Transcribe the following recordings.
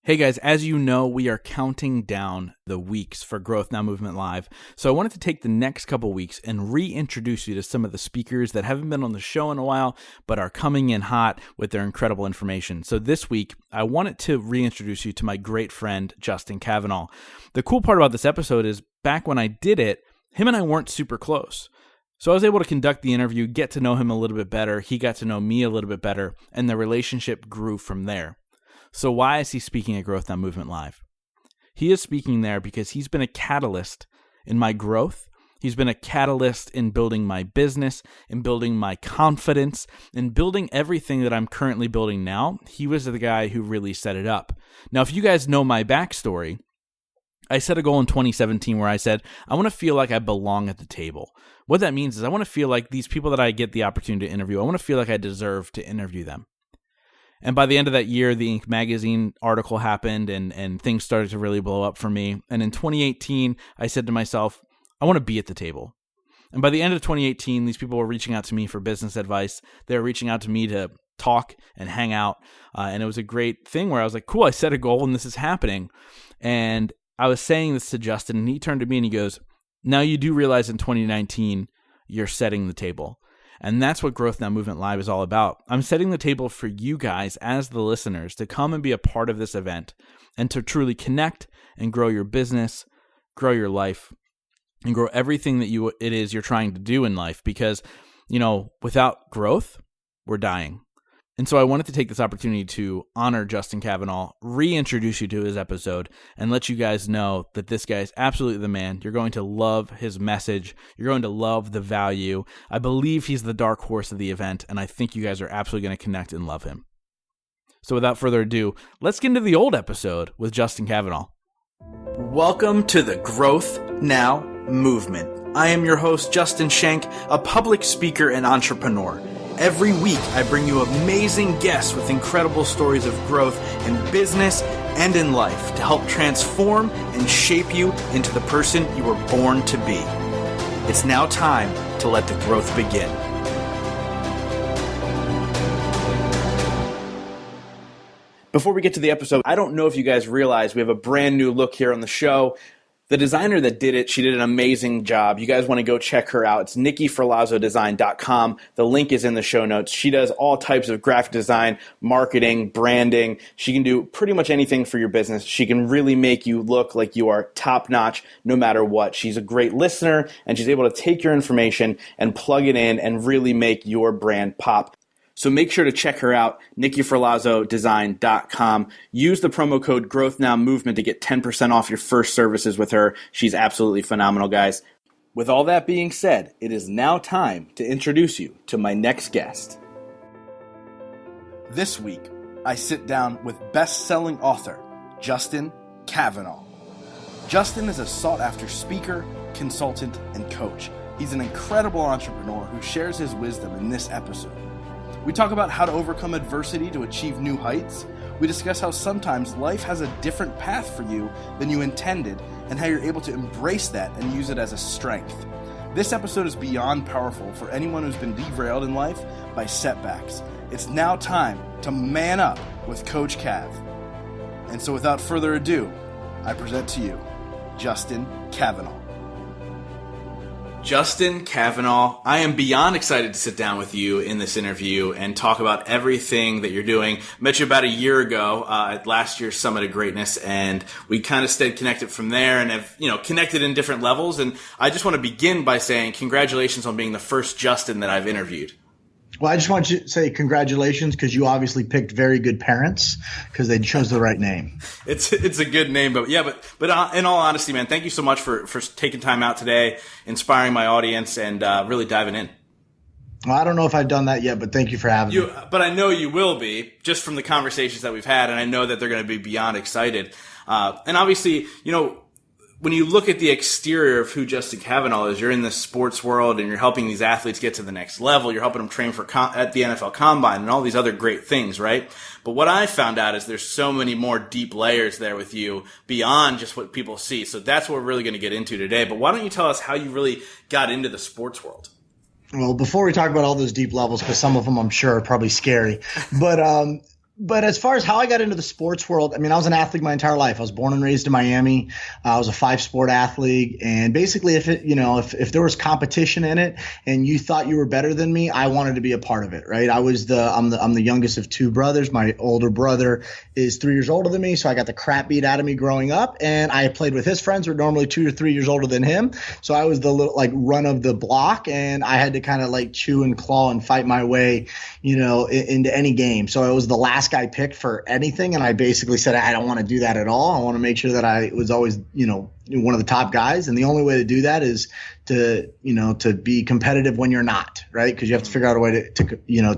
Hey guys, as you know, we are counting down the weeks for Growth Now Movement Live. So I wanted to take the next couple weeks and reintroduce you to some of the speakers that haven't been on the show in a while, but are coming in hot with their incredible information. So this week, I wanted to reintroduce you to my great friend, Justin Kavanaugh. The cool part about this episode is back when I did it, him and I weren't super close. So I was able to conduct the interview, get to know him a little bit better. He got to know me a little bit better, and the relationship grew from there. So why is he speaking at Growth Now Movement Live? He is speaking there because he's been a catalyst in my growth. He's been a catalyst in building my business, in building my confidence, in building everything that I'm currently building now. He was the guy who really set it up. Now, if you guys know my backstory, I set a goal in 2017 where I said, I want to feel like I belong at the table. What that means is I want to feel like these people that I get the opportunity to interview, I want to feel like I deserve to interview them. And by the end of that year, the Inc. magazine article happened and things started to really blow up for me. And in 2018, I said to myself, I want to be at the table. And by the end of 2018, these people were reaching out to me for business advice. They were reaching out to me to talk and hang out. And it was a great thing where I was like, cool, I set a goal and this is happening. And I was saying this to Justin and he turned to me and he goes, now you do realize in 2019, you're setting the table. And that's what Growth Now Movement Live is all about. I'm setting the table for you guys as the listeners to come and be a part of this event and to truly connect and grow your business, grow your life, and grow everything that it is you're trying to do in life. Because, without growth, we're dying. And so I wanted to take this opportunity to honor Justin Kavanaugh, reintroduce you to his episode, and let you guys know that this guy is absolutely the man. You're going to love his message. You're going to love the value. I believe he's the dark horse of the event, and I think you guys are absolutely going to connect and love him. So without further ado, let's get into the old episode with Justin Kavanaugh. Welcome to the Growth Now Movement. I am your host, Justin Schenk, a public speaker and entrepreneur. Every week, I bring you amazing guests with incredible stories of growth in business and in life to help transform and shape you into the person you were born to be. It's now time to let the growth begin. Before we get to the episode, I don't know if you guys realize we have a brand new look here on the show. The designer that did it, she did an amazing job. You guys want to go check her out. It's nikkiforlazodesign.com. The link is in the show notes. She does all types of graphic design, marketing, branding. She can do pretty much anything for your business. She can really make you look like you are top-notch no matter what. She's a great listener, and she's able to take your information and plug it in and really make your brand pop. So make sure to check her out, nikkiforlazodesign.com. Use the promo code GrowthNowMovement to get 10% off your first services with her. She's absolutely phenomenal, guys. With all that being said, it is now time to introduce you to my next guest. This week, I sit down with best-selling author, Justin Kavanaugh. Justin is a sought-after speaker, consultant, and coach. He's an incredible entrepreneur who shares his wisdom in this episode. We talk about how to overcome adversity to achieve new heights. We discuss how sometimes life has a different path for you than you intended and how you're able to embrace that and use it as a strength. This episode is beyond powerful for anyone who's been derailed in life by setbacks. It's now time to man up with Coach Cav. And so without further ado, I present to you Justin Kavanaugh. Justin Kavanaugh, I am beyond excited to sit down with you in this interview and talk about everything that you're doing. Met you about a year ago at last year's Summit of Greatness, and we kind of stayed connected from there and have, connected in different levels. And I just want to begin by saying congratulations on being the first Justin that I've interviewed. Well, I just want you to say congratulations because you obviously picked very good parents because they chose the right name. It's a good name, but in all honesty, man, thank you so much for taking time out today, inspiring my audience, and really diving in. Well, I don't know if I've done that yet, but thank you for having me. But I know you will be, just from the conversations that we've had, and I know that they're going to be beyond excited. And obviously, when you look at the exterior of who Justin Kavanaugh is, you're in the sports world and you're helping these athletes get to the next level. You're helping them train at the NFL Combine and all these other great things, right? But what I found out is there's so many more deep layers there with you beyond just what people see. So that's what we're really going to get into today. But why don't you tell us how you really got into the sports world? Well, before we talk about all those deep levels, because some of them I'm sure are probably scary, but But as far as how I got into the sports world, I mean, I was an athlete my entire life. I was born and raised in Miami. I was a 5-sport athlete. And basically, if there was competition in it and you thought you were better than me, I wanted to be a part of it, right? I'm the youngest of 2 brothers. My older brother is 3 years older than me. So I got the crap beat out of me growing up. And I played with his friends who were normally 2 or 3 years older than him. So I was the little, run of the block, and I had to kind of chew and claw and fight my way, into any game. So I was the last guy picked for anything, and I basically said I don't want to do that at all. I want to make sure that I was always one of the top guys, and the only way to do that is to be competitive when you're not, right? Because you have to figure out a way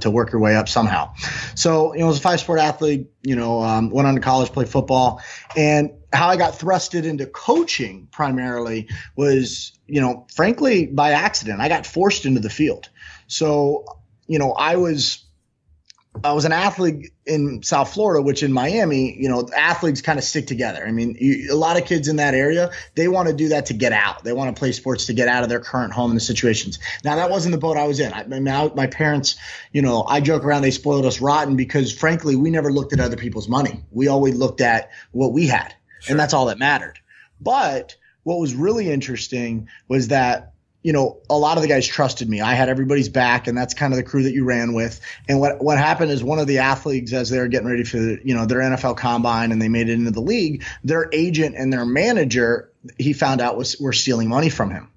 to work your way up somehow. So I was a 5-sport athlete, went on to college, played football, and how I got thrusted into coaching primarily was frankly by accident. I got forced into the field. So I was an athlete in South Florida, which in Miami, athletes kind of stick together. I mean, a lot of kids in that area, they want to do that to get out. They want to play sports to get out of their current home and the situations. Now, that wasn't the boat I was in. My parents, I joke around, they spoiled us rotten because, frankly, we never looked at other people's money. We always looked at what we had, and that's all that mattered. But what was really interesting was that a lot of the guys trusted me. I had everybody's back, and that's kind of the crew that you ran with. And what happened is one of the athletes, as they were getting ready for their NFL combine and they made it into the league, their agent and their manager, he found out were stealing money from him.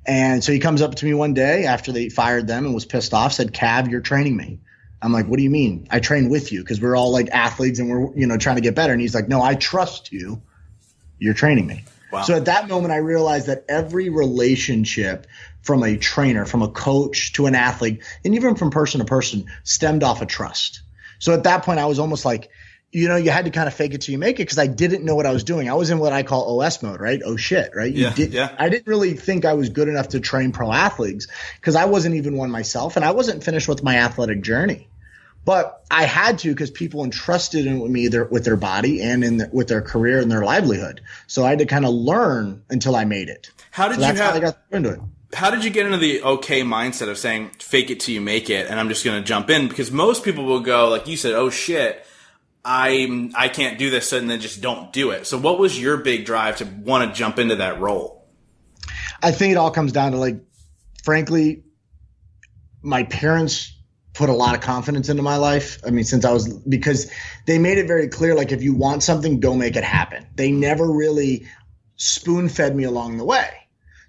And so he comes up to me one day after they fired them and was pissed off, said, "Cav, you're training me." I'm like, "What do you mean? I train with you," because we're all athletes and we're trying to get better. And he's like, "No, I trust you. You're training me." Wow. So at that moment, I realized that every relationship from a trainer, from a coach to an athlete, and even from person to person, stemmed off of trust. So at that point, I was almost like, you had to kind of fake it till you make it, because I didn't know what I was doing. I was in what I call OS mode, right? Oh shit, right? I didn't really think I was good enough to train pro athletes because I wasn't even one myself, and I wasn't finished with my athletic journey. But I had to, because people entrusted in me with their body and with their career and their livelihood. So I had to kind of learn until I made it. How did you get into the okay mindset of saying fake it till you make it, and I'm just going to jump in? Because most people will go, like you said, oh shit, I can't do this, and then just don't do it. So what was your big drive to want to jump into that role? I think it all comes down to, frankly, my parents put a lot of confidence into my life. I mean, because they made it very clear, if you want something, go make it happen. They never really spoon-fed me along the way.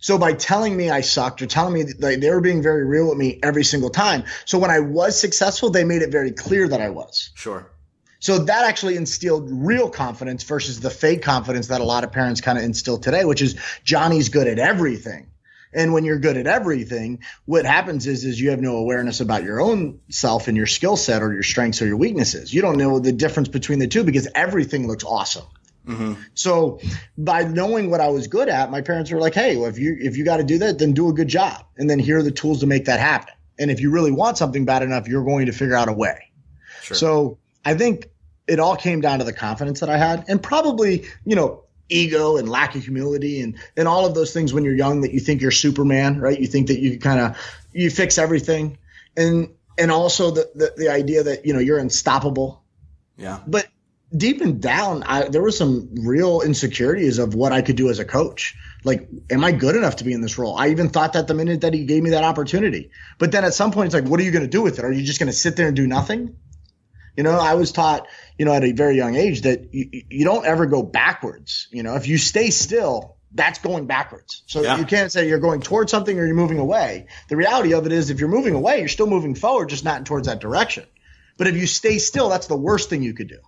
So by telling me I sucked, or telling me that they were being very real with me every single time. So when I was successful, they made it very clear that I was. Sure. So that actually instilled real confidence versus the fake confidence that a lot of parents kind of instill today, which is Johnny's good at everything. And when you're good at everything, what happens is you have no awareness about your own self and your skill set or your strengths or your weaknesses. You don't know the difference between the two because everything looks awesome. Mm-hmm. So by knowing what I was good at, my parents were like, "Hey, well, if you got to do that, then do a good job. And then here are the tools to make that happen. And if you really want something bad enough, you're going to figure out a way." Sure. So I think it all came down to the confidence that I had, and probably, ego and lack of humility and all of those things when you're young, that you think you're Superman, right? You think that you fix everything. And also the idea that, you're unstoppable. Yeah. But deep and down, there were some real insecurities of what I could do as a coach. Am I good enough to be in this role? I even thought that the minute that he gave me that opportunity. But then at some point, it's what are you going to do with it? Are you just going to sit there and do nothing? I was taught, at a very young age that you don't ever go backwards. If you stay still, that's going backwards. So You can't say you're going towards something or you're moving away. The reality of it is, if you're moving away, you're still moving forward, just not towards that direction. But if you stay still, that's the worst thing you could do.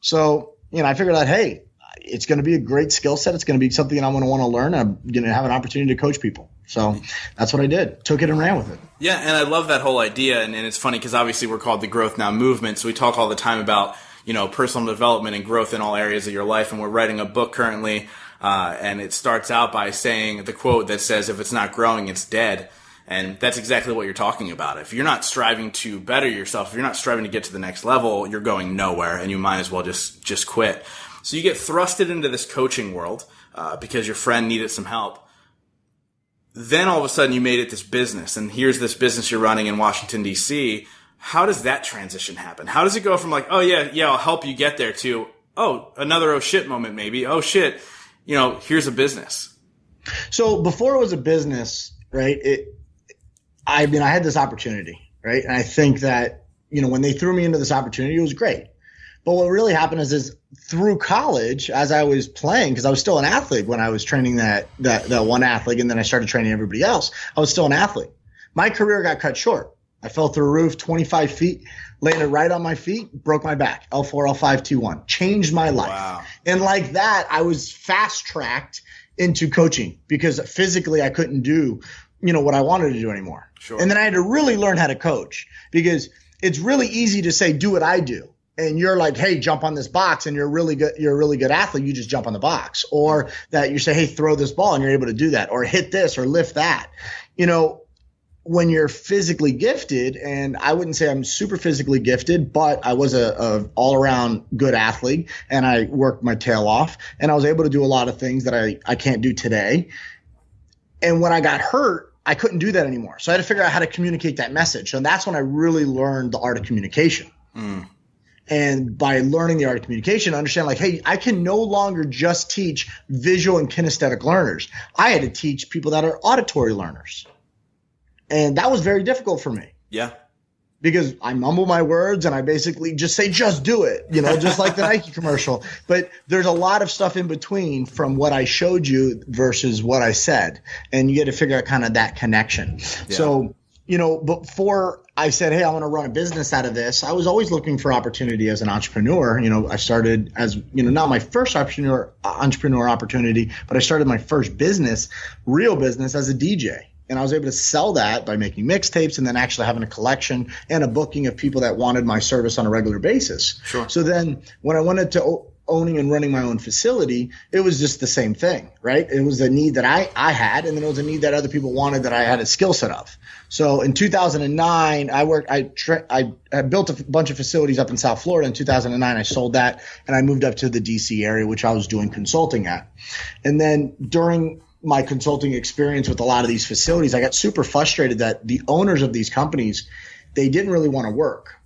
So, I figured out, hey, it's going to be a great skill set. It's going to be something I'm going to want to learn. I'm going to have an opportunity to coach people. So that's what I did. Took it and ran with it. Yeah, and I love that whole idea. And it's funny because obviously we're called the Growth Now movement. So we talk all the time about, personal development and growth in all areas of your life. And we're writing a book currently, and it starts out by saying the quote that says, "If it's not growing, it's dead." And that's exactly what you're talking about. If you're not striving to better yourself, if you're not striving to get to the next level, you're going nowhere, and you might as well just quit. So you get thrusted into this coaching world because your friend needed some help. Then all of a sudden you made it this business, and here's this business you're running in Washington, D.C. How does that transition happen? How does it go from like, oh yeah, I'll help you get there to, oh, another oh shit moment maybe. Oh shit, here's a business. So before it was a business, right? I had this opportunity, right? And I think that, when they threw me into this opportunity, it was great. But what really happened is through college, as I was playing, because I was still an athlete when I was training that one athlete, and then I started training everybody else, I was still an athlete. My career got cut short. I fell through a roof 25 feet, landed right on my feet, broke my back, L4, L5, T1, changed my life. Wow. And like that, I was fast-tracked into coaching because physically I couldn't do, what I wanted to do anymore. Sure. And then I had to really learn how to coach because it's really easy to say, do what I do. And you're like, hey, jump on this box, and you're a really good athlete. You just jump on the box. Or that you say, hey, throw this ball, and you're able to do that. Or hit this or lift that. When you're physically gifted, and I wouldn't say I'm super physically gifted, but I was a all-around good athlete, and I worked my tail off, and I was able to do a lot of things that I can't do today. And when I got hurt, I couldn't do that anymore. So I had to figure out how to communicate that message. And that's when I really learned the art of communication. And by learning the art of communication, I understand like, hey, I can no longer just teach visual and kinesthetic learners. I had to teach people that are auditory learners. And that was very difficult for me. Yeah. Because I mumble my words and I basically just say, just do it, just like the Nike commercial. But there's a lot of stuff in between from what I showed you versus what I said. And you get to figure out kind of that connection. Yeah. So, before I said, hey, I want to run a business out of this, I was always looking for opportunity as an entrepreneur. I started as, not my first entrepreneur opportunity, but I started my first real business as a DJ. And I was able to sell that by making mixtapes and then actually having a collection and a booking of people that wanted my service on a regular basis. Sure. So then when I went into owning and running my own facility, it was just the same thing, right? It was a need that I had, and then it was a need that other people wanted that I had a skill set of. So in 2009, I built a bunch of facilities up in South Florida. In 2009, I sold that, and I moved up to the DC area, which I was doing consulting at. And then during my consulting experience with a lot of these facilities, I got super frustrated that the owners of these companies, they didn't really want to work,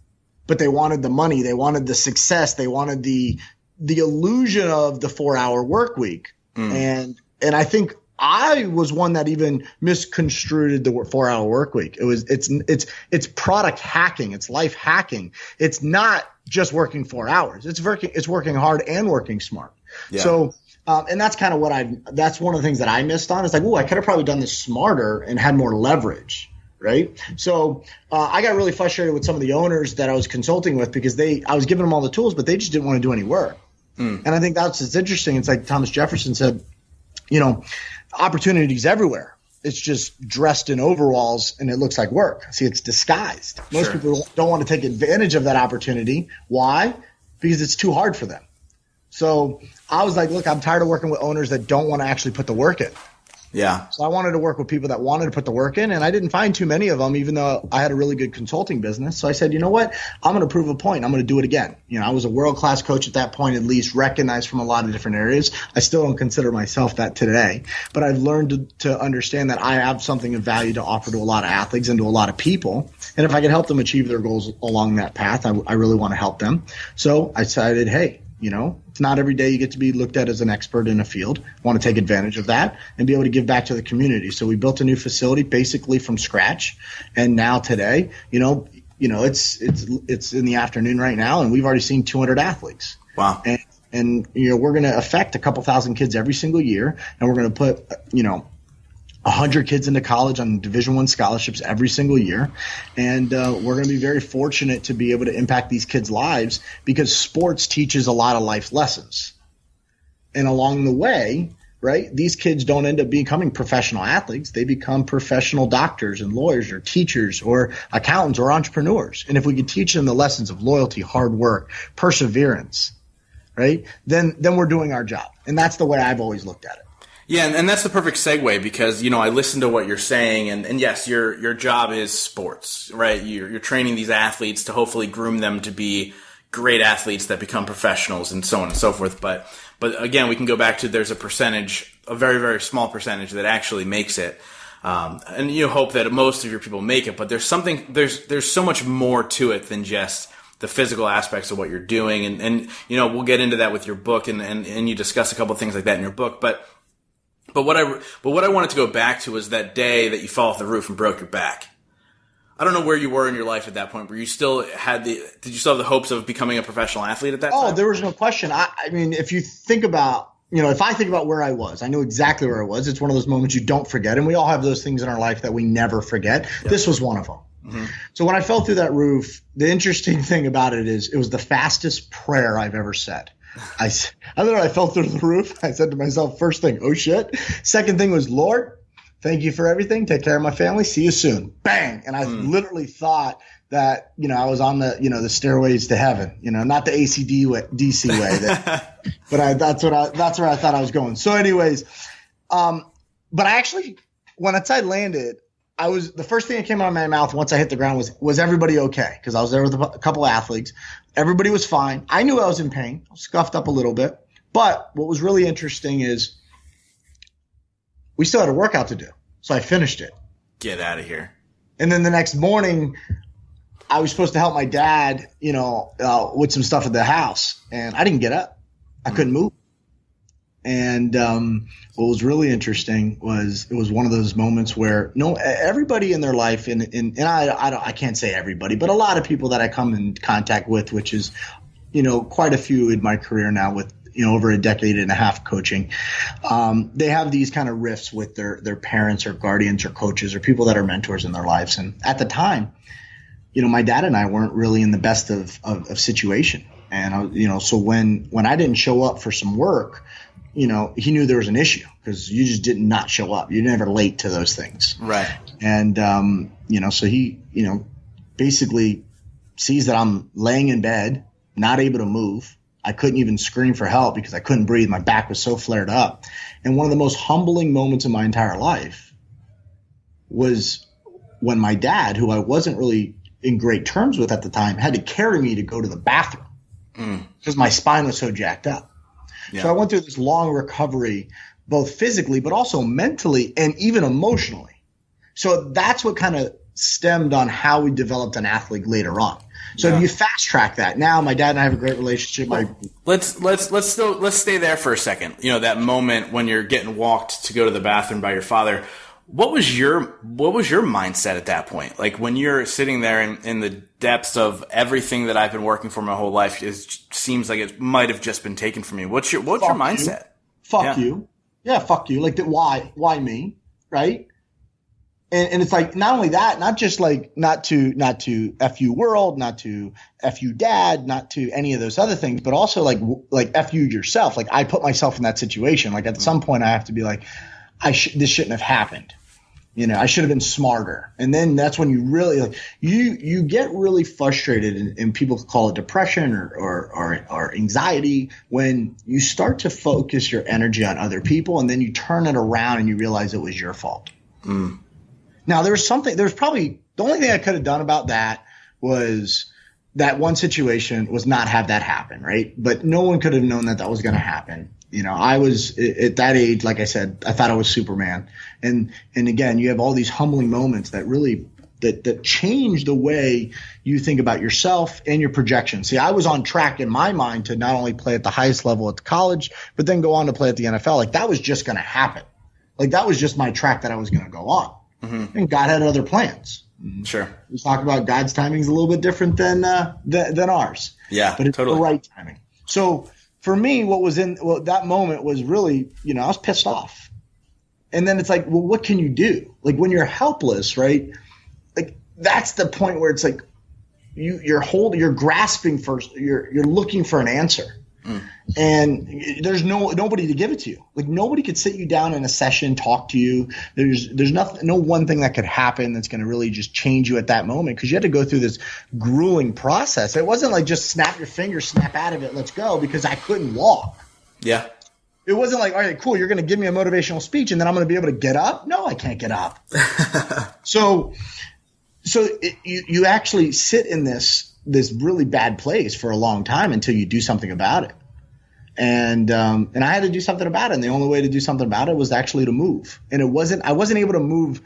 but they wanted the money, they wanted the success, they wanted the illusion of the 4-hour work week. And I think I was one that even misconstrued the 4-hour work week. It's product hacking, it's life hacking. It's not just working 4 hours. It's working hard and working smart. Yeah. So and that's kind of that's one of the things that I missed on. It's like, I could have probably done this smarter and had more leverage, right? So I got really frustrated with some of the owners that I was consulting with because I was giving them all the tools, but they just didn't want to do any work. And I think it's interesting. It's like Thomas Jefferson said, opportunities everywhere. It's just dressed in overalls and it looks like work. See, it's disguised. Most people don't want to take advantage of that opportunity. Why? Because it's too hard for them. So I was like, look, I'm tired of working with owners that don't want to actually put the work in. Yeah. So I wanted to work with people that wanted to put the work in, and I didn't find too many of them, even though I had a really good consulting business. So I said, you know what? I'm going to prove a point. I'm going to do it again. I was a world-class coach at that point, at least recognized from a lot of different areas. I still don't consider myself that today, but I've learned to understand that I have something of value to offer to a lot of athletes and to a lot of people. And if I can help them achieve their goals along that path, I really want to help them. So I decided, hey, it's not every day you get to be looked at as an expert in a field. I want to take advantage of that and be able to give back to the community. So we built a new facility basically from scratch. And now today, it's in the afternoon right now, and we've already seen 200 athletes. Wow. And we're going to affect a couple thousand kids every single year, and we're going to put 100 kids into college on Division I scholarships every single year. And we're going to be very fortunate to be able to impact these kids' lives because sports teaches a lot of life lessons. And along the way, right, these kids don't end up becoming professional athletes. They become professional doctors and lawyers or teachers or accountants or entrepreneurs. And if we can teach them the lessons of loyalty, hard work, perseverance, right, then we're doing our job. And that's the way I've always looked at it. Yeah, and that's the perfect segue because, I listen to what you're saying, and yes, your job is sports, right? You're training these athletes to hopefully groom them to be great athletes that become professionals and so on and so forth. But again, we can go back to there's a percentage, a very, very small percentage that actually makes it. and you hope that most of your people make it, but there's so much more to it than just the physical aspects of what you're doing. And we'll get into that with your book and you discuss a couple of things like that in your book. But what I wanted to go back to was that day that you fell off the roof and broke your back. I don't know where you were in your life at that point, but did you still have the hopes of becoming a professional athlete at that time? Oh, there was no question. I mean, if you think about, if I think about where I was, I know exactly where I was. It's one of those moments you don't forget. And we all have those things in our life that we never forget. Yep. This was one of them. Mm-hmm. So when I fell through that roof, the interesting thing about it is it was the fastest prayer I've ever said. I fell through the roof. I said to myself, first thing, oh shit. Second thing was, Lord, thank you for everything. Take care of my family. See you soon. Bang. And I literally thought that, I was on the, the stairways to heaven, not the ACD way, DC way, but that's where I thought I was going. So anyways, but I actually, when I landed, the first thing that came out of my mouth once I hit the ground was everybody okay? Because I was there with a couple of athletes. Everybody was fine. I knew I was in pain. I was scuffed up a little bit. But what was really interesting is we still had a workout to do. So I finished it. Get out of here. And then the next morning, I was supposed to help my dad, with some stuff at the house. And I didn't get up. I couldn't move. And what was really interesting was it was one of those moments where everybody in their life, and I can't say everybody, but a lot of people that I come in contact with, which is, quite a few in my career now with, over a decade and a half coaching, they have these kind of rifts with their parents or guardians or coaches or people that are mentors in their lives. And at the time, my dad and I weren't really in the best of situation. And, so when I didn't show up for some work, he knew there was an issue because you just did not show up. You're never late to those things. Right. And, so he, basically sees that I'm laying in bed, not able to move. I couldn't even scream for help because I couldn't breathe. My back was so flared up. And one of the most humbling moments of my entire life was when my dad, who I wasn't really in great terms with at the time, had to carry me to go to the bathroom because my spine was so jacked up. Yeah. So I went through this long recovery, both physically, but also mentally and even emotionally. So that's what kind of stemmed on how we developed an athlete later on. So if you fast track that, now my dad and I have a great relationship. Let's stay there for a second. That moment when you're getting walked to go to the bathroom by your father. What was your mindset at that point? Like when you're sitting there in the depths of everything that I've been working for my whole life, it seems like it might have just been taken from me. What's your mindset? Fuck you. Yeah, fuck you. Like why me? Right? And it's like not only that, not just like not to F you world, not to F you dad, not to any of those other things, but also like F you yourself. Like I put myself in that situation. Like at some point I have to be like, this shouldn't have happened. I should have been smarter. And then that's when you really you get really frustrated, and people call it depression or anxiety when you start to focus your energy on other people, and then you turn it around and you realize it was your fault. Now there's probably the only thing I could have done about that was that one situation was not have that happen, right? But no one could have known that was going to happen. I was at that age, like I said, I thought I was Superman. And again, you have all these humbling moments that really that change the way you think about yourself and your projection. See, I was on track in my mind to not only play at the highest level at the college, but then go on to play at the NFL. Like that was just going to happen. Like that was just my track that I was going to go on. Mm-hmm. And God had other plans. Sure. We talk about God's timing is a little bit different than ours. Yeah, but it's totally the right timing. So for me, that moment was really, I was pissed off. And then it's like, well, what can you do? Like when you're helpless, right? Like that's the point where it's like you're grasping first, you're looking for an answer. And there's nobody to give it to you. Like nobody could sit you down in a session, talk to you. There's nothing, no one thing that could happen that's going to really just change you at that moment, because you had to go through this grueling process. It wasn't like just snap your fingers, snap out of it, let's go, because I couldn't walk. Yeah. It wasn't like, all right, cool, you're going to give me a motivational speech and then I'm going to be able to get up. No, I can't get up. So you actually sit in this really bad place for a long time until you do something about it. And I had to do something about it. And the only way to do something about it was actually to move. And I wasn't able to move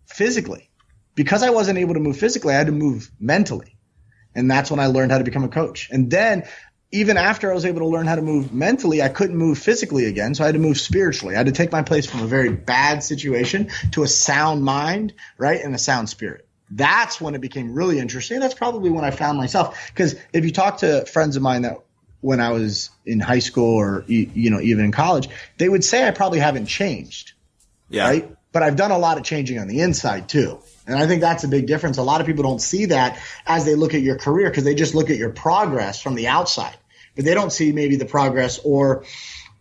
physically. Because I wasn't able to move physically, I had to move mentally. And that's when I learned how to become a coach. And then even after I was able to learn how to move mentally, I couldn't move physically again. So I had to move spiritually. I had to take my place from a very bad situation to a sound mind, right? And a sound spirit. That's when it became really interesting. That's probably when I found myself. Because if you talk to friends of mine that when I was in high school or, even in college, they would say I probably haven't changed. Yeah. Right. But I've done a lot of changing on the inside too. And I think that's a big difference. A lot of people don't see that as they look at your career because they just look at your progress from the outside, but they don't see maybe the progress or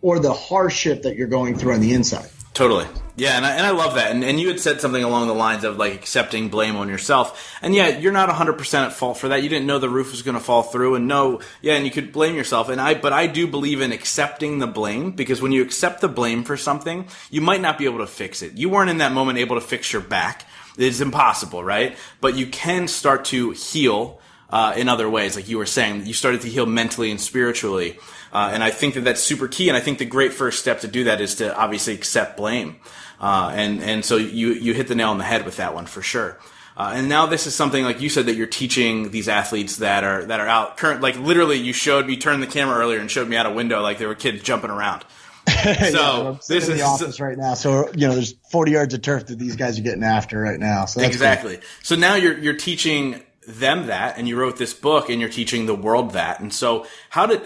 the hardship that you're going through on the inside. Totally. Yeah, and I love that. And you had said something along the lines of like accepting blame on yourself. And yeah, you're not 100% at fault for that. You didn't know the roof was going to fall through, and and you could blame yourself. But I do believe in accepting the blame, because when you accept the blame for something, you might not be able to fix it. You weren't in that moment able to fix your back. It's impossible, right? But you can start to heal in other ways. Like you were saying, you started to heal mentally and spiritually. And I think that that's super key. And I think the great first step to do that is to obviously accept blame. And so you hit the nail on the head with that one for sure. And now this is something, like you said, that you're teaching these athletes that are out current, like literally you turned the camera earlier and showed me out a window like there were kids jumping around. So I'm this is in the office right now. So, there's 40 yards of turf that these guys are getting after right now. So that's exactly. Cool. So now you're teaching them that, and you wrote this book and you're teaching the world that. And so how did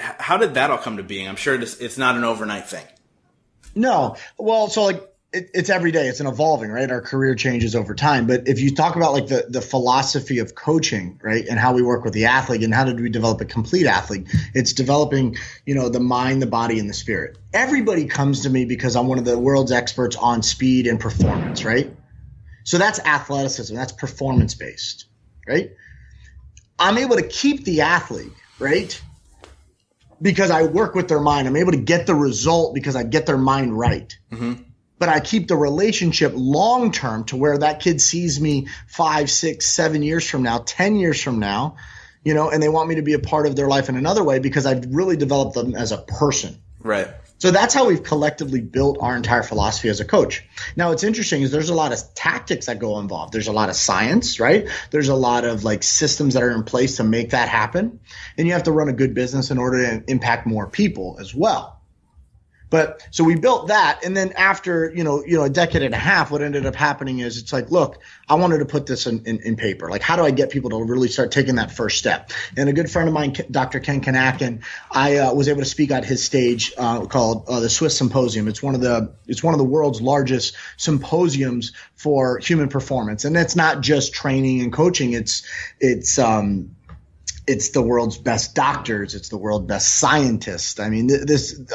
that all come to being? I'm sure it's not an overnight thing. No. Well, so like it's every day. It's an evolving, right? Our career changes over time. But if you talk about like the philosophy of coaching, right, and how we work with the athlete and how did we develop a complete athlete, it's developing, the mind, the body, and the spirit. Everybody comes to me because I'm one of the world's experts on speed and performance, right? So that's athleticism. That's performance-based, right? I'm able to keep the athlete, right, because I work with their mind. I'm able to get the result because I get their mind right. Mm-hmm. But I keep the relationship long term to where that kid sees me 5, 6, 7 years from now, 10 years from now, and they want me to be a part of their life in another way because I've really developed them as a person. Right. So that's how we've collectively built our entire philosophy as a coach. Now, what's interesting is there's a lot of tactics that go involved. There's a lot of science, right? There's a lot of like systems that are in place to make that happen. And you have to run a good business in order to impact more people as well. But so we built that. And then after, a decade and a half, what ended up happening is it's like, look, I wanted to put this in paper. Like, how do I get people to really start taking that first step? And a good friend of mine, Dr. Ken Kanakin, I was able to speak at his stage called the Swiss Symposium. It's one of the world's largest symposiums for human performance. And it's not just training and coaching. It's the world's best doctors. It's the world's best scientists. I mean,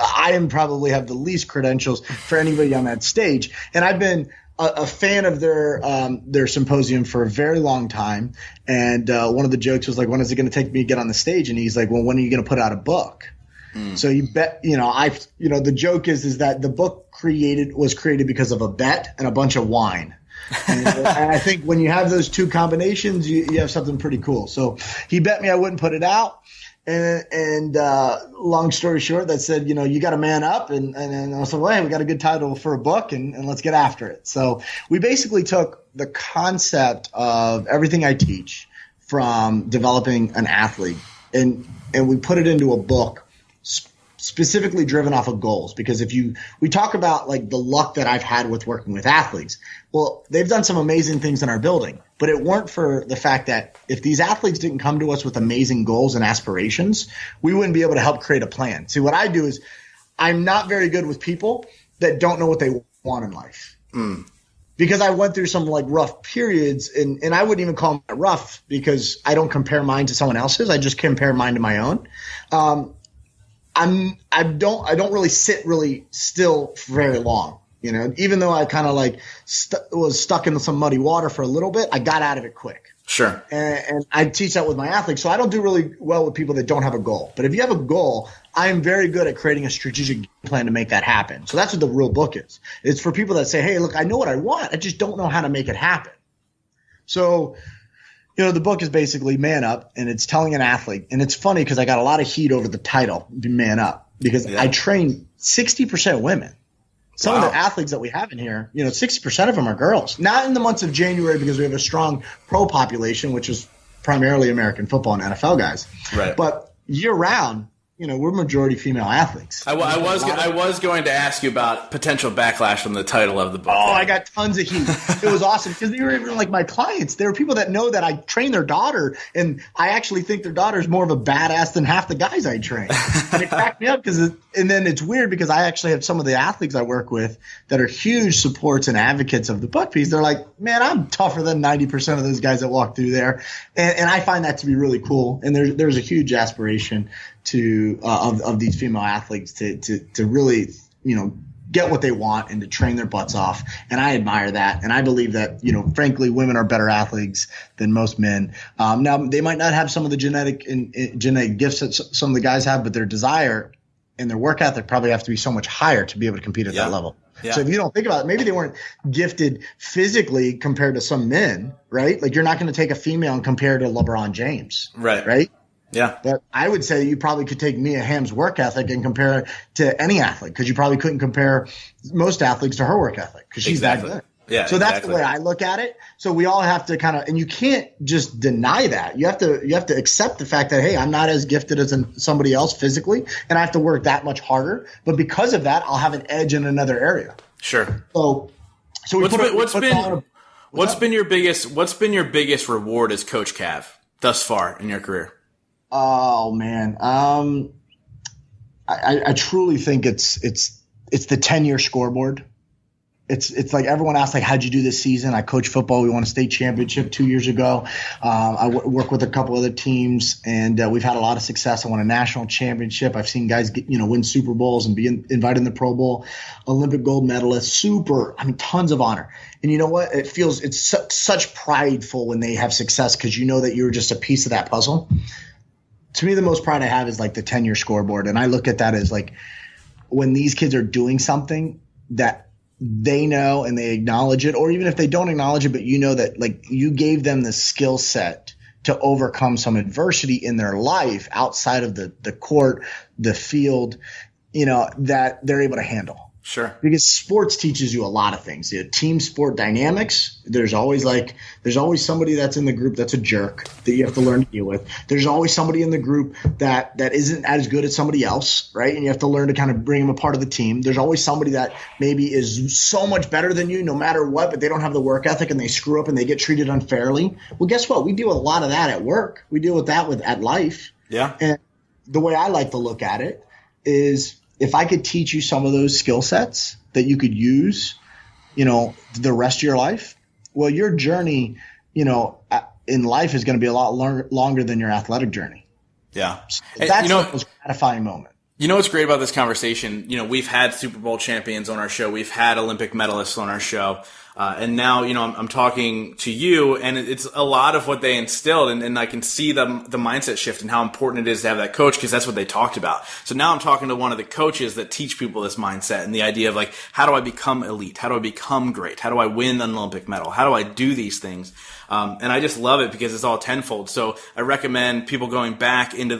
I probably have the least credentials for anybody on that stage. And I've been a fan of their symposium for a very long time. And one of the jokes was like, when is it going to take me to get on the stage? And he's like, well, when are you going to put out a book? So you bet, the joke is that the book was created because of a bet and a bunch of wine. And I think when you have those two combinations, you have something pretty cool. So he bet me I wouldn't put it out. And long story short, that said, you got to man up. And I said, well, hey, we got a good title for a book and let's get after it. So we basically took the concept of everything I teach from developing an athlete and we put it into a book specifically driven off of goals. Because we talk about like the luck that I've had with working with athletes. Well, they've done some amazing things in our building, but it weren't for the fact that if these athletes didn't come to us with amazing goals and aspirations, we wouldn't be able to help create a plan. See, what I do is I'm not very good with people that don't know what they want in life. Because I went through some like rough periods and I wouldn't even call them rough because I don't compare mine to someone else's. I just compare mine to my own. I don't really sit really still for very long, even though I kind of like was stuck in some muddy water for a little bit, I got out of it quick. Sure. And I teach that with my athletes. So I don't do really well with people that don't have a goal. But if you have a goal, I am very good at creating a strategic plan to make that happen. So that's what the real book is. It's for people that say, hey, look, I know what I want. I just don't know how to make it happen. So the book is basically Man Up, and it's telling an athlete. And it's funny because I got a lot of heat over the title, Man Up. because I train 60% women. Some of the athletes that we have in here, 60% of them are girls. Not in the months of January because we have a strong pro population, which is primarily American football and NFL guys. Right. But year round, we're majority female athletes. I was going to ask you about potential backlash from the title of the book. Oh, I got tons of heat. It was awesome because they were even like my clients. There were people that know that I train their daughter, and I actually think their daughter's more of a badass than half the guys I train. And it cracked me up and then it's weird because I actually have some of the athletes I work with that are huge supports and advocates of the book piece. They're like, man, I'm tougher than 90% of those guys that walk through there. And I find that to be really cool. And there's a huge aspiration of these female athletes to really, get what they want and to train their butts off. And I admire that. And I believe that, frankly, women are better athletes than most men. Now they might not have some of the genetic gifts that some of the guys have, but their desire and their work ethic probably have to be so much higher to be able to compete at that level. Yeah. So if you don't think about it, maybe they weren't gifted physically compared to some men, right? Like you're not going to take a female and compare to LeBron James. Right. Yeah. But I would say you probably could take Mia Hamm's work ethic and compare it to any athlete because you probably couldn't compare most athletes to her work ethic because she's that good. Yeah. So that's the way I look at it. So we all have to and you can't just deny that. You have to accept the fact that, hey, I'm not as gifted as somebody else physically, and I have to work that much harder. But because of that, I'll have an edge in another area. Sure. So what's been your biggest reward as Coach Cav thus far in your career? Oh man, I truly think it's the 10-year scoreboard. It's like everyone asks, like, how'd you do this season? I coach football. We won a state championship 2 years ago. I work with a couple other teams, and we've had a lot of success. I won a national championship. I've seen guys win Super Bowls and be invited in the Pro Bowl, Olympic gold medalist, tons of honor. And you know what? It's such prideful when they have success because you know that you're just a piece of that puzzle. To me, the most pride I have is like the 10-year scoreboard. And I look at that as like when these kids are doing something that they know and they acknowledge it, or even if they don't acknowledge it, but you know that like you gave them the skill set to overcome some adversity in their life outside of the court, the field, that they're able to handle. Sure. Because sports teaches you a lot of things. Team sport dynamics. There's always somebody that's in the group that's a jerk that you have to learn to deal with. There's always somebody in the group that isn't as good as somebody else, right? And you have to learn to kind of bring them a part of the team. There's always somebody that maybe is so much better than you no matter what, but they don't have the work ethic and they screw up and they get treated unfairly. Well, guess what? We deal with a lot of that at work. We deal with that at life. Yeah. And the way I like to look at it is – if I could teach you some of those skill sets that you could use, the rest of your life, well, your journey, in life is going to be a lot longer than your athletic journey. Yeah. So that's the most gratifying moment. You know what's great about this conversation? We've had Super Bowl champions on our show. We've had Olympic medalists on our show. And now, I'm talking to you, and it's a lot of what they instilled, and I can see the mindset shift and how important it is to have that coach, because that's what they talked about. So now I'm talking to one of the coaches that teach people this mindset and the idea of like, how do I become elite? How do I become great? How do I win an Olympic medal? How do I do these things? And I just love it because it's all tenfold. So I recommend people going back into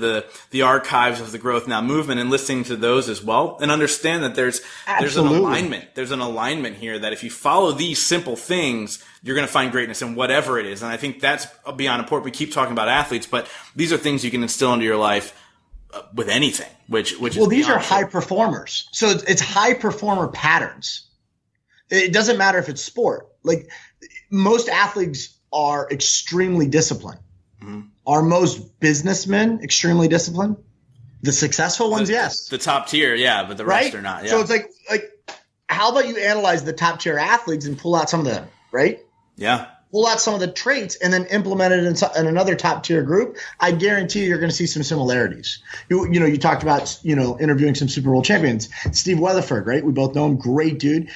the archives of the Growth Now movement and listening to those as well, and understand that there's an alignment. There's an alignment here that if you follow these simple things, you're going to find greatness in whatever it is. And I think that's beyond important. We keep talking about athletes, but these are things you can instill into your life with anything, which is these are high performers. So it's high performer patterns. It doesn't matter if it's sport. Like most athletes are extremely disciplined. Mm-hmm. Are most businessmen extremely disciplined? The successful ones, yes. The top tier, yeah, but the rest are not. Yeah. So it's like how about you analyze the top tier athletes and pull out some of them, right? Yeah. Pull out some of the traits and then implement it in another top tier group. I guarantee you're going to see some similarities. You talked about, interviewing some Super Bowl champions. Steve Weatherford, right? We both know him. Great dude.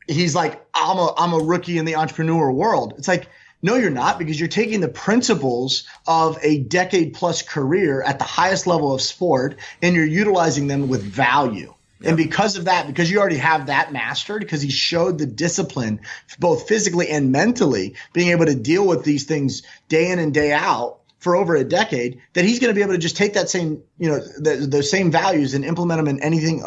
He's like, I'm a rookie in the entrepreneur world. It's like, no, you're not, because you're taking the principles of a decade plus career at the highest level of sport and you're utilizing them with value. Yep. And because of that, because you already have that mastered, because he showed the discipline, both physically and mentally, being able to deal with these things day in and day out for over a decade, that he's going to be able to just take that same, those same values and implement them in anything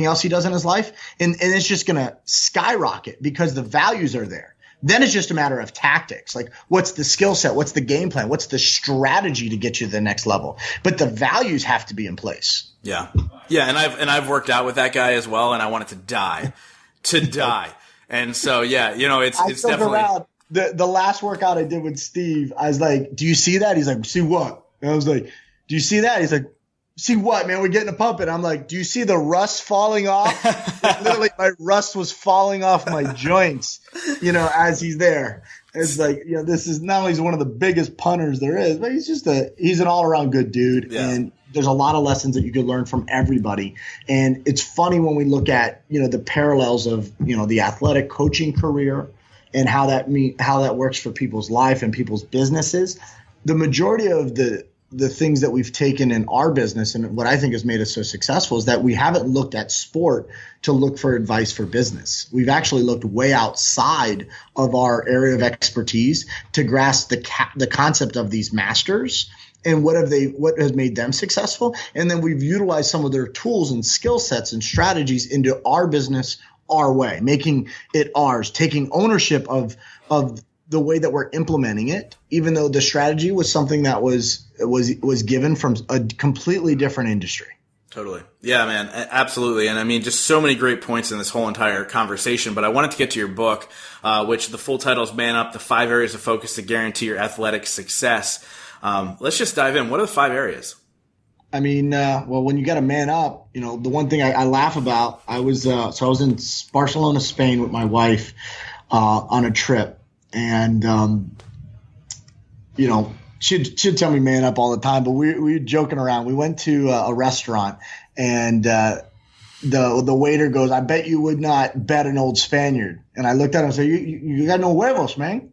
else he does in his life. And it's just going to skyrocket because the values are there. Then it's just a matter of tactics. Like, what's the skill set? What's the game plan? What's the strategy to get you to the next level? But the values have to be in place. Yeah. Yeah. And I've worked out with that guy as well. And I wanted to die. And so, yeah, it's definitely around. The last workout I did with Steve, I was like, do you see that? He's like, see what? And I was like, do you see that? He's like, see what, man? We're getting a pump. And I'm like, do you see the rust falling off? Literally, my rust was falling off my joints, as he's there. It's like, this is not only one of the biggest punters there is, but he's an all around good dude. Yeah. And there's a lot of lessons that you could learn from everybody. And it's funny when we look at, the parallels of, the athletic coaching career and how that works for people's life and people's businesses. The majority of the things that we've taken in our business and what I think has made us so successful is that we haven't looked at sport to look for advice for business. We've actually looked way outside of our area of expertise to grasp the concept of these masters and what has made them successful. And then we've utilized some of their tools and skill sets and strategies into our business, our way, making it ours, taking ownership of the way that we're implementing it, even though the strategy was something that was given from a completely different industry. Totally. Yeah, man. Absolutely. And I mean, just so many great points in this whole entire conversation, but I wanted to get to your book, which the full title is Man Up, the 5 Areas of Focus to Guarantee Your Athletic Success. Let's just dive in. What are the 5 areas? I mean, well, when you got to man up, the one thing I laugh about, I was in Barcelona, Spain with my wife on a trip. And, she'd tell me man up all the time, but we were joking around. We went to a restaurant and the waiter goes, I bet you would not bet an old Spaniard. And I looked at him and said, you got no huevos, man.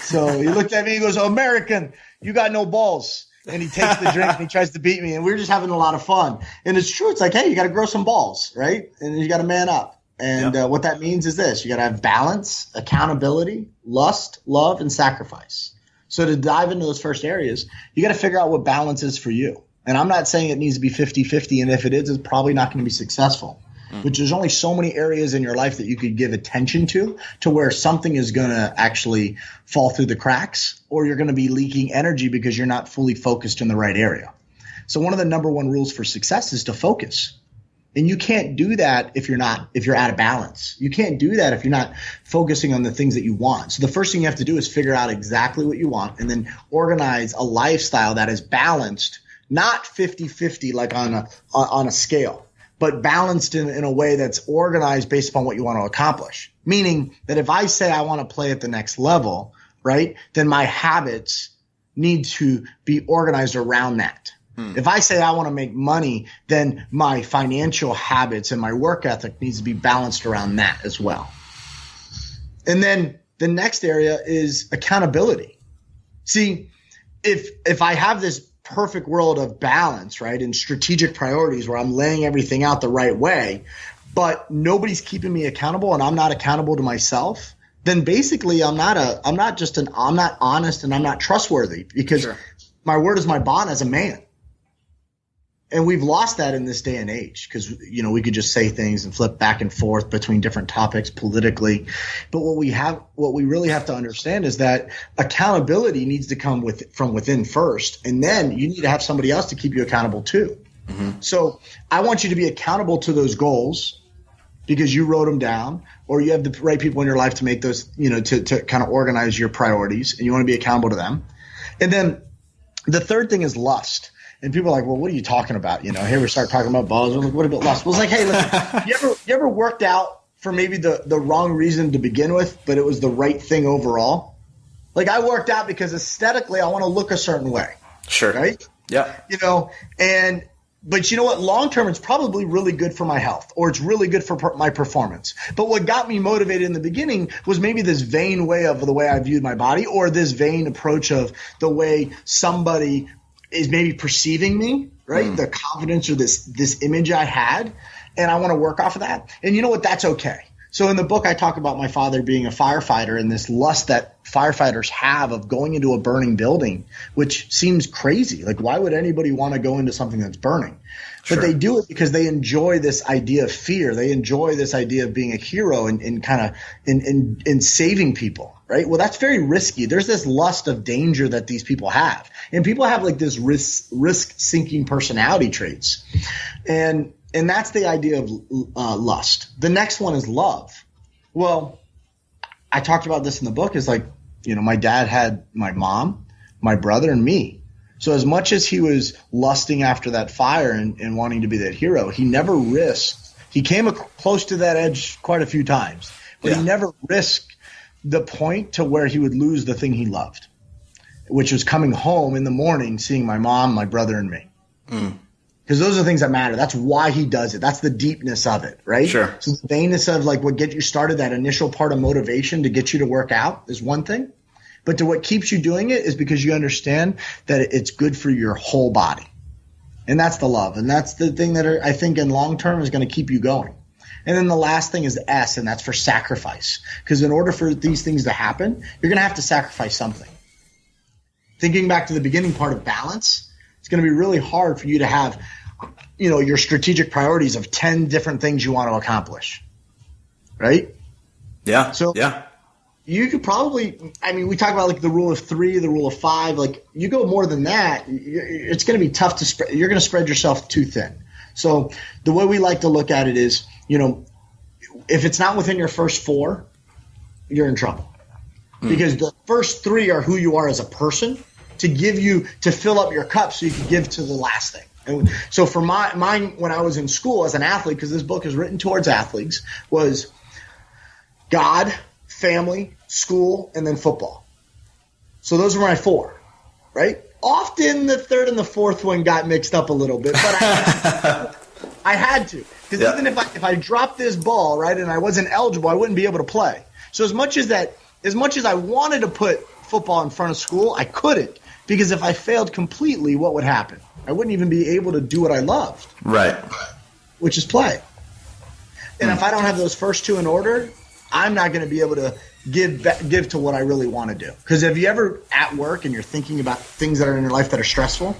So he looked at me, he goes, American, you got no balls. And he takes the drink and he tries to beat me. And we were just having a lot of fun. And it's true. It's like, hey, you got to grow some balls, right? And you got to man up. And what that means is this. You got to have balance, accountability, lust, love, and sacrifice. So to dive into those first areas, you got to figure out what balance is for you. And I'm not saying it needs to be 50-50. And if it is, it's probably not going to be successful. But there's only so many areas in your life that you could give attention to where something is going to actually fall through the cracks, or you're going to be leaking energy because you're not fully focused in the right area. So one of the number one rules for success is to focus. And you can't do that if you're out of balance. You can't do that if you're not focusing on the things that you want. So the first thing you have to do is figure out exactly what you want and then organize a lifestyle that is balanced, not 50-50 like on a scale, but balanced in a way that's organized based upon what you want to accomplish. Meaning that if I say I want to play at the next level, right, then my habits need to be organized around that. If I say I want to make money, then my financial habits and my work ethic needs to be balanced around that as well. And then the next area is accountability. See, if I have this perfect world of balance, right, and strategic priorities where I'm laying everything out the right way, but nobody's keeping me accountable and I'm not accountable to myself, then basically I'm not honest and I'm not trustworthy because my word is my bond as a man. And we've lost that in this day and age because, we could just say things and flip back and forth between different topics politically. But what we really have to understand is that accountability needs to come from within first. And then you need to have somebody else to keep you accountable too. Mm-hmm. So I want you to be accountable to those goals because you wrote them down, or you have the right people in your life to make those, to kind of organize your priorities, and you want to be accountable to them. And then the third thing is lust. And people are like, well, what are you talking about? Here we start talking about balls. We're like, what about lust? Well, it's like, hey, listen, you ever worked out for maybe the wrong reason to begin with, but it was the right thing overall? Like I worked out because aesthetically I want to look a certain way. Sure. Right? Yeah. But you know what? Long term, it's probably really good for my health, or it's really good for my performance. But what got me motivated in the beginning was maybe this vain way of the way I viewed my body, or this vain approach of the way somebody is maybe perceiving me, right? The confidence or this image I had, and I want to work off of that. And you know what? That's okay. So in the book, I talk about my father being a firefighter and this lust that firefighters have of going into a burning building, which seems crazy. Like, why would anybody want to go into something that's burning? But Sure. they do it because they enjoy this idea of fear. They enjoy this idea of being a hero and kind of in saving people, right? Well, that's very risky. There's this lust of danger that these people have. And people have like this risk-seeking personality traits. And that's the idea of lust. The next one is love. Well, I talked about this in the book. Is like, my dad had my mom, my brother, and me. So as much as he was lusting after that fire and wanting to be that hero, he never risked. He came close to that edge quite a few times, but he never risked the point to where he would lose the thing he loved, which was coming home in the morning, seeing my mom, my brother, and me. Because those are the things that matter. That's why he does it. That's the deepness of it, right? Sure. So the vainness of like what get you started, that initial part of motivation to get you to work out is one thing. But to what keeps you doing it is because you understand that it's good for your whole body. And that's the love. And that's the thing that I think in long term is going to keep you going. And then the last thing is S, and that's for sacrifice. Because in order for these things to happen, you're going to have to sacrifice something. Thinking back to the beginning part of balance, it's going to be really hard for you to have your strategic priorities of 10 different things you want to accomplish. Right? Yeah. So yeah. You could probably, we talk about like the rule of 3, the rule of 5. Like you go more than that, it's going to be tough to spread. You're going to spread yourself too thin. So the way we like to look at it is, if it's not within your first 4, you're in trouble. Because the first 3 are who you are as a person to fill up your cup so you can give to the last thing. And so for mine, when I was in school as an athlete, because this book is written towards athletes, was God, family, school, and then football. So those were my 4, right? Often the third and the fourth one got mixed up a little bit, but I had to. Because even if I dropped this ball, right, and I wasn't eligible, I wouldn't be able to play. So as much as I wanted to put football in front of school, I couldn't. Because if I failed completely, what would happen? I wouldn't even be able to do what I loved. Right. Which is play. And if I don't have those first 2 in order, I'm not going to be able to give to what I really want to do. Because if you ever at work and you're thinking about things that are in your life that are stressful,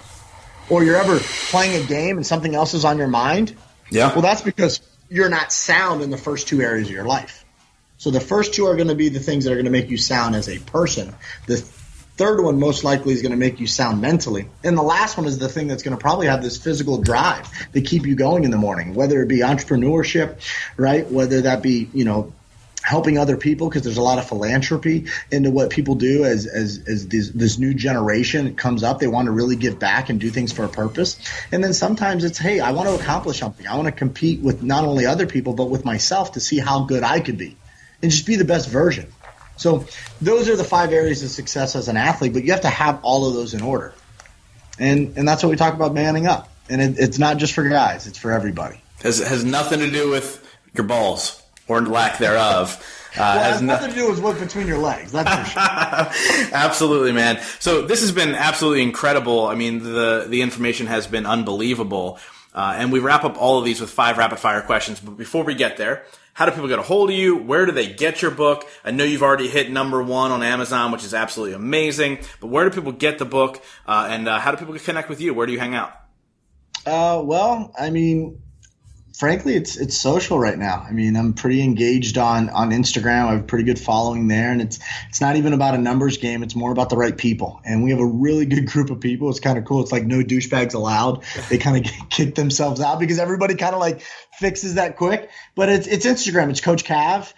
or you're ever playing a game and something else is on your mind, well, that's because you're not sound in the first 2 areas of your life. So the first 2 are going to be the things that are going to make you sound as a person. The third one most likely is going to make you sound mentally. And the last one is the thing that's going to probably have this physical drive to keep you going in the morning, whether it be entrepreneurship, right? Whether that be, helping other people, because there's a lot of philanthropy into what people do as this new generation comes up. They want to really give back and do things for a purpose. And then sometimes it's, hey, I want to accomplish something. I want to compete with not only other people, but with myself to see how good I could be and just be the best version. So those are the 5 areas of success as an athlete, but you have to have all of those in order. And that's what we talk about manning up. And it's not just for guys. It's for everybody. Has nothing to do with your balls. Or lack thereof. It has nothing to do with what's between your legs. That's for sure. Absolutely, man. So this has been absolutely incredible. I mean, the information has been unbelievable. And we wrap up all of these with 5 rapid-fire questions. But before we get there, how do people get a hold of you? Where do they get your book? I know you've already hit number 1 on Amazon, which is absolutely amazing. But where do people get the book? And how do people connect with you? Where do you hang out? Frankly, it's social right now. I'm pretty engaged on Instagram. I have a pretty good following there, and it's not even about a numbers game. It's more about the right people, and we have a really good group of people. It's kind of cool. It's like no douchebags allowed. They kind of kick themselves out because everybody kind of like fixes that quick. But it's Instagram. It's Coach Cav.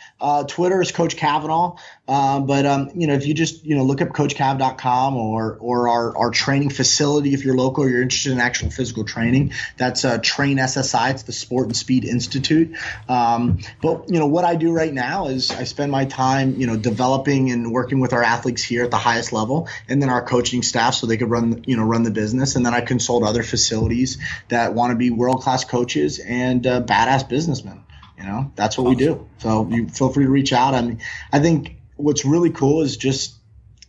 Twitter is Coach Kavanaugh. If you just look up coachcav.com or our training facility, if you're local or you're interested in actual physical training, that's Train SSI. It's the Sport and Speed Institute. What I do right now is I spend my time developing and working with our athletes here at the highest level, and then our coaching staff so they could run the business. And then I consult other facilities that want to be world-class coaches and badass businessmen. That's what we do. So you feel free to reach out. I think what's really cool is just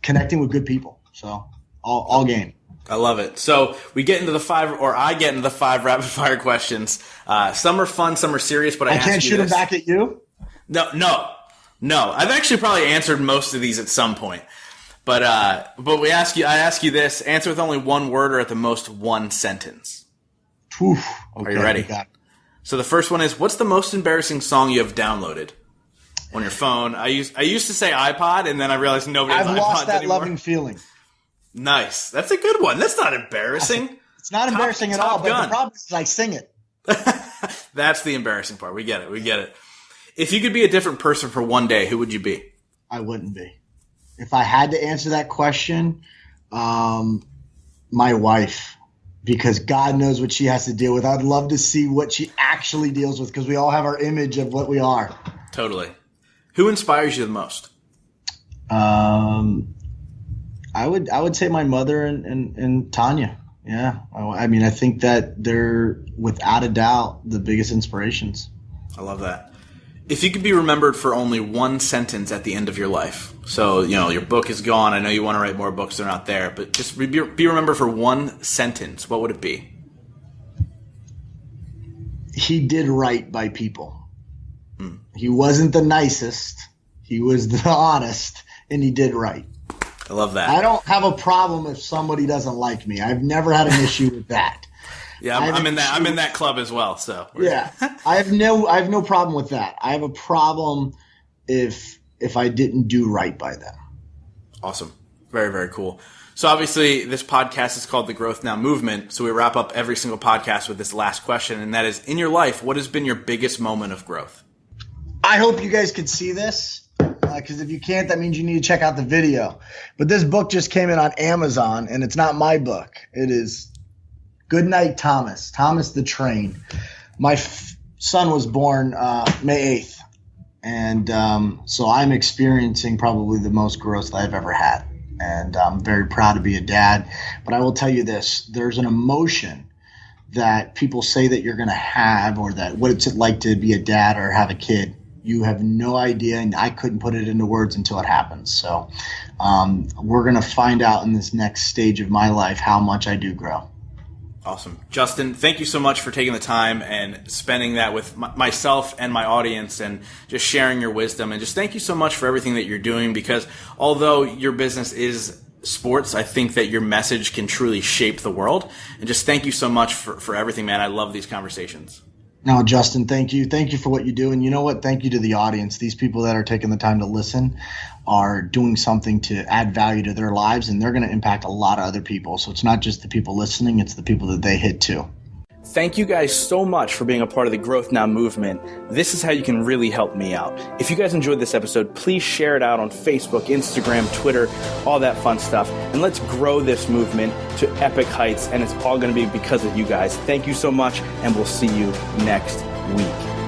connecting with good people. So all game. I love it. So I get into the 5 rapid fire questions. Some are fun, some are serious, but I can't shoot them back at you. No. I've actually probably answered most of these at some point. But I ask you this: answer with only one word or at the most one sentence. Oof. Okay, are you ready? So the first one is, what's the most embarrassing song you have downloaded on your phone? I used to say iPod, and then I realized nobody has iPods anymore. I've lost that loving feeling. Nice. That's a good one. That's not embarrassing. It's not embarrassing at all, but the problem is I sing it. That's the embarrassing part. We get it. If you could be a different person for one day, who would you be? I wouldn't be. If I had to answer that question, my wife. Because God knows what she has to deal with. I'd love to see what she actually deals with, because we all have our image of what we are. Totally. Who inspires you the most? I would say my mother and Tanya. Yeah. I mean, I think that they're without a doubt the biggest inspirations. I love that. If you could be remembered for only one sentence at the end of your life, so, your book is gone. I know you want to write more books. They're not there. But just be remembered for one sentence. What would it be? He did right by people. He wasn't the nicest. He was the honest, and he did right. I love that. I don't have a problem if somebody doesn't like me. I've never had an issue with that. Yeah, I'm in that club as well. So yeah, I have no problem with that. I have a problem if I didn't do right by them. Awesome. Very, very cool. So obviously this podcast is called the Growth Now Movement. So we wrap up every single podcast with this last question. And that is, in your life, what has been your biggest moment of growth? I hope you guys could see this, because if you can't, that means you need to check out the video. But this book just came in on Amazon, and it's not my book. It is Goodnight, Thomas the Train. My son was born May 8th, and so I'm experiencing probably the most growth I've ever had, and I'm very proud to be a dad. But I will tell you this, there's an emotion that people say that you're going to have, or that what it's like to be a dad or have a kid. You have no idea, and I couldn't put it into words until it happens. So we're going to find out in this next stage of my life how much I do grow. Awesome. Justin, thank you so much for taking the time and spending that with myself and my audience, and just sharing your wisdom. And just thank you so much for everything that you're doing, because although your business is sports, I think that your message can truly shape the world. And just thank you so much for everything, man. I love these conversations. No, Justin, thank you. Thank you for what you do. And you know what? Thank you to the audience. These people that are taking the time to listen are doing something to add value to their lives, and they're going to impact a lot of other people. So it's not just the people listening, it's the people that they hit too. Thank you guys so much for being a part of the Growth Now movement. This is how you can really help me out. If you guys enjoyed this episode, please share it out on Facebook, Instagram, Twitter, all that fun stuff. And let's grow this movement to epic heights. And it's all going to be because of you guys. Thank you so much, and we'll see you next week.